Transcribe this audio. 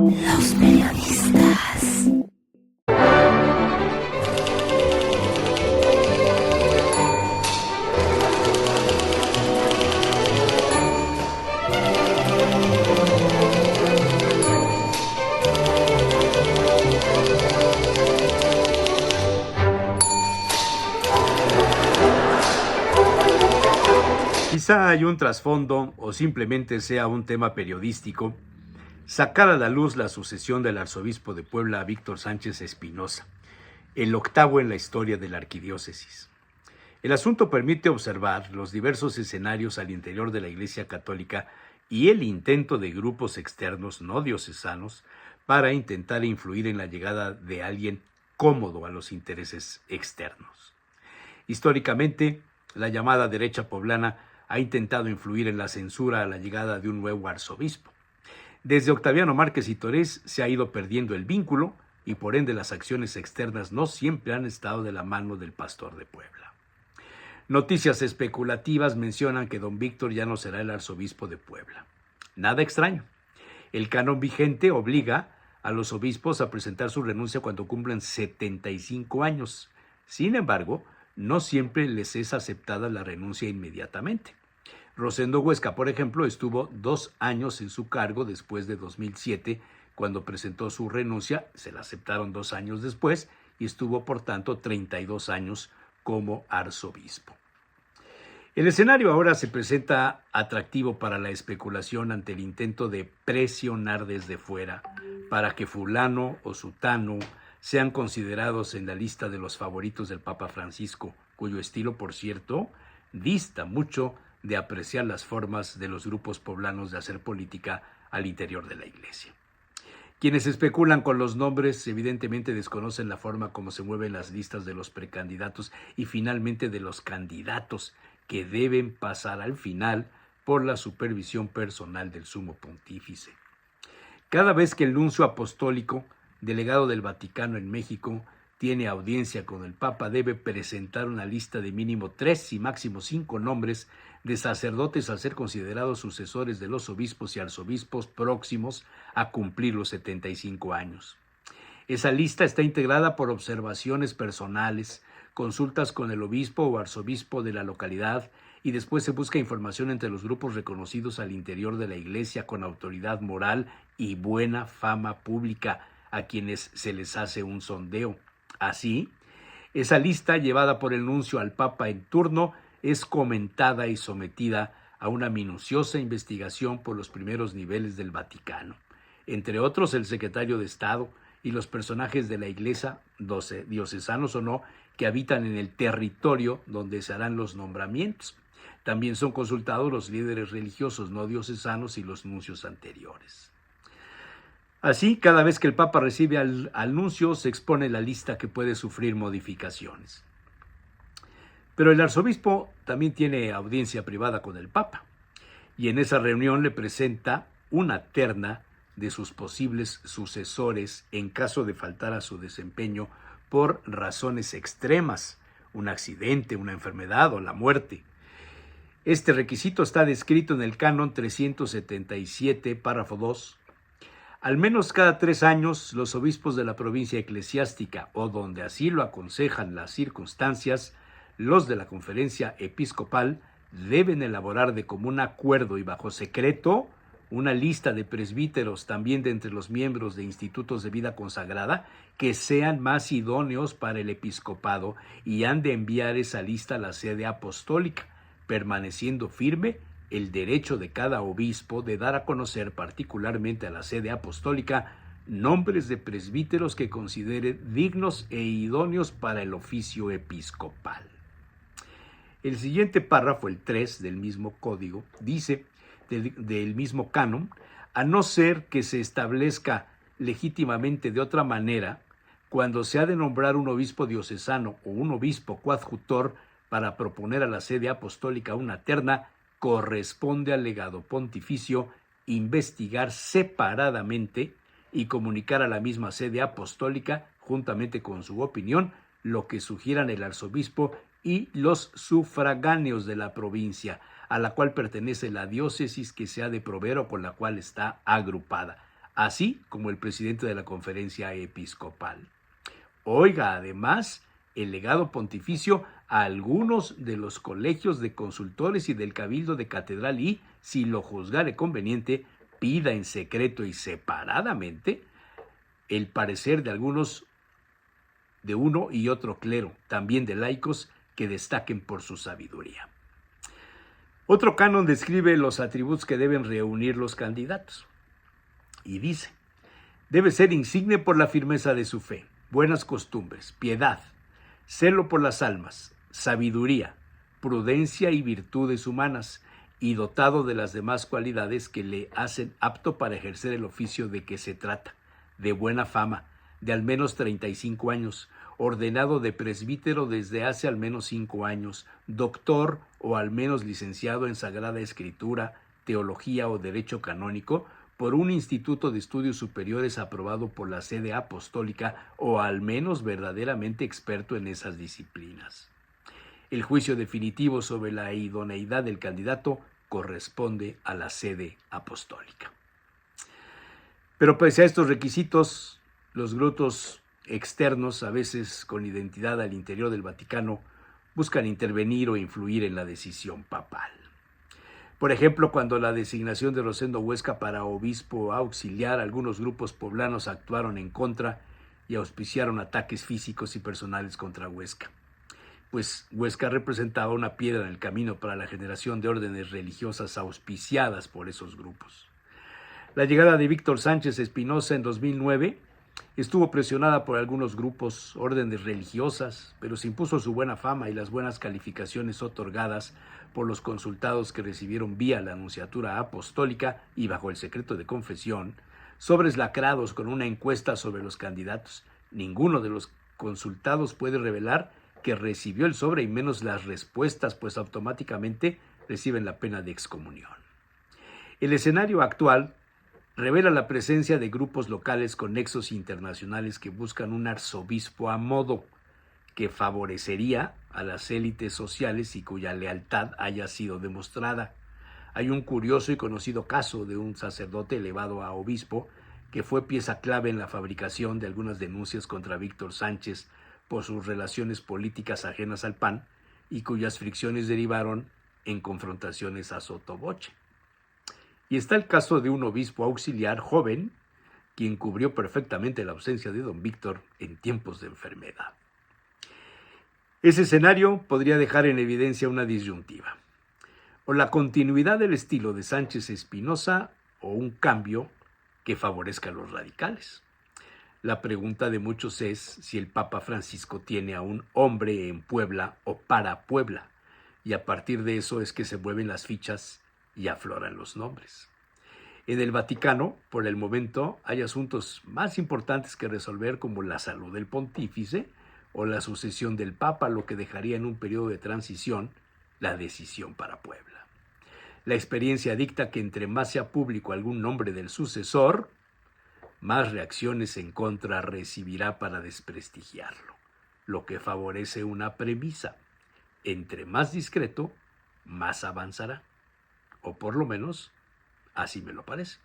Los periodistas. Quizá hay un trasfondo o simplemente sea un tema periodístico sacar a la luz la sucesión del arzobispo de Puebla, Víctor Sánchez Espinosa, el octavo en la historia de la arquidiócesis. El asunto permite observar los diversos escenarios al interior de la Iglesia Católica y el intento de grupos externos no diocesanos para intentar influir en la llegada de alguien cómodo a los intereses externos. Históricamente, la llamada derecha poblana ha intentado influir en la censura a la llegada de un nuevo arzobispo. Desde Octaviano Márquez y Torres se ha ido perdiendo el vínculo y por ende las acciones externas no siempre han estado de la mano del pastor de Puebla. Noticias especulativas mencionan que don Víctor ya no será el arzobispo de Puebla. Nada extraño. El canon vigente obliga a los obispos a presentar su renuncia cuando cumplan 75 años. Sin embargo, no siempre les es aceptada la renuncia inmediatamente. Rosendo Huesca, por ejemplo, estuvo 2 años en su cargo después de 2007, cuando presentó su renuncia, se la aceptaron 2 años después y estuvo, por tanto, 32 años como arzobispo. El escenario ahora se presenta atractivo para la especulación ante el intento de presionar desde fuera para que fulano o sutano sean considerados en la lista de los favoritos del Papa Francisco, cuyo estilo, por cierto, dista mucho de apreciar las formas de los grupos poblanos de hacer política al interior de la Iglesia. Quienes especulan con los nombres evidentemente desconocen la forma como se mueven las listas de los precandidatos y finalmente de los candidatos que deben pasar al final por la supervisión personal del Sumo Pontífice. Cada vez que el nuncio apostólico, delegado del Vaticano en México, tiene audiencia con el Papa, debe presentar una lista de mínimo 3 y máximo 5 nombres de sacerdotes a ser considerados sucesores de los obispos y arzobispos próximos a cumplir los 75 años. Esa lista está integrada por observaciones personales, consultas con el obispo o arzobispo de la localidad y después se busca información entre los grupos reconocidos al interior de la Iglesia con autoridad moral y buena fama pública a quienes se les hace un sondeo. Así, esa lista llevada por el nuncio al Papa en turno es comentada y sometida a una minuciosa investigación por los primeros niveles del Vaticano, entre otros el secretario de Estado y los personajes de la Iglesia, diocesanos o no, que habitan en el territorio donde se harán los nombramientos. También son consultados los líderes religiosos no diocesanos y los nuncios anteriores. Así, cada vez que el Papa recibe al nuncio, se expone la lista que puede sufrir modificaciones. Pero el arzobispo también tiene audiencia privada con el Papa, y en esa reunión le presenta una terna de sus posibles sucesores en caso de faltar a su desempeño por razones extremas, un accidente, una enfermedad o la muerte. Este requisito está descrito en el Canon 377, párrafo 2. Al menos cada 3 años, los obispos de la provincia eclesiástica o donde así lo aconsejan las circunstancias, los de la conferencia episcopal deben elaborar de común acuerdo y bajo secreto una lista de presbíteros también de entre los miembros de institutos de vida consagrada que sean más idóneos para el episcopado y han de enviar esa lista a la sede apostólica, permaneciendo firme el derecho de cada obispo de dar a conocer particularmente a la sede apostólica nombres de presbíteros que considere dignos e idóneos para el oficio episcopal. El siguiente párrafo, el 3 del mismo código, dice, del mismo canon, a no ser que se establezca legítimamente de otra manera, cuando se ha de nombrar un obispo diocesano o un obispo coadjutor para proponer a la sede apostólica una terna, corresponde al legado pontificio investigar separadamente y comunicar a la misma sede apostólica, juntamente con su opinión, lo que sugieran el arzobispo y los sufragáneos de la provincia, a la cual pertenece la diócesis que se ha de proveer o con la cual está agrupada. así como el presidente de la conferencia episcopal. Oiga, además, el legado pontificio a algunos de los colegios de consultores y del cabildo de catedral y, si lo juzgare conveniente, pida en secreto y separadamente el parecer de algunos de uno y otro clero, también de laicos, que destaquen por su sabiduría. Otro canon describe los atributos que deben reunir los candidatos y dice: debe ser insigne por la firmeza de su fe, buenas costumbres, piedad, celo por las almas, sabiduría, prudencia y virtudes humanas, y dotado de las demás cualidades que le hacen apto para ejercer el oficio de que se trata, de buena fama, de al menos 35 años, ordenado de presbítero desde hace al menos 5 años, doctor o al menos licenciado en Sagrada Escritura, teología o derecho canónico, por un instituto de estudios superiores aprobado por la sede apostólica o al menos verdaderamente experto en esas disciplinas. El juicio definitivo sobre la idoneidad del candidato corresponde a la sede apostólica. Pero pese a estos requisitos, los grupos externos, a veces con identidad al interior del Vaticano, buscan intervenir o influir en la decisión papal. Por ejemplo, cuando la designación de Rosendo Huesca para obispo auxiliar, algunos grupos poblanos actuaron en contra y auspiciaron ataques físicos y personales contra Huesca, pues Huesca representaba una piedra en el camino para la generación de órdenes religiosas auspiciadas por esos grupos. La llegada de Víctor Sánchez Espinosa en 2009 estuvo presionada por algunos grupos, órdenes religiosas, pero se impuso su buena fama y las buenas calificaciones otorgadas por los consultados que recibieron vía la Nunciatura Apostólica y bajo el secreto de confesión, sobres lacrados con una encuesta sobre los candidatos. Ninguno de los consultados puede revelar que recibió el sobre y menos las respuestas, pues automáticamente reciben la pena de excomunión. El escenario actual revela la presencia de grupos locales con nexos internacionales que buscan un arzobispo a modo, que favorecería a las élites sociales y cuya lealtad haya sido demostrada. Hay un curioso y conocido caso de un sacerdote elevado a obispo que fue pieza clave en la fabricación de algunas denuncias contra Víctor Sánchez por sus relaciones políticas ajenas al PAN y cuyas fricciones derivaron en confrontaciones a sottovoce. Y está el caso de un obispo auxiliar joven, quien cubrió perfectamente la ausencia de don Víctor en tiempos de enfermedad. Ese escenario podría dejar en evidencia una disyuntiva: o la continuidad del estilo de Sánchez Espinosa o un cambio que favorezca a los radicales. La pregunta de muchos es si el Papa Francisco tiene a un hombre en Puebla o para Puebla, y a partir de eso es que se mueven las fichas y afloran los nombres. En el Vaticano, por el momento, hay asuntos más importantes que resolver, como la salud del pontífice o la sucesión del Papa, lo que dejaría en un periodo de transición la decisión para Puebla. La experiencia dicta que entre más sea público algún nombre del sucesor, más reacciones en contra recibirá para desprestigiarlo, lo que favorece una premisa: entre más discreto, más avanzará. O por lo menos, así me lo parece.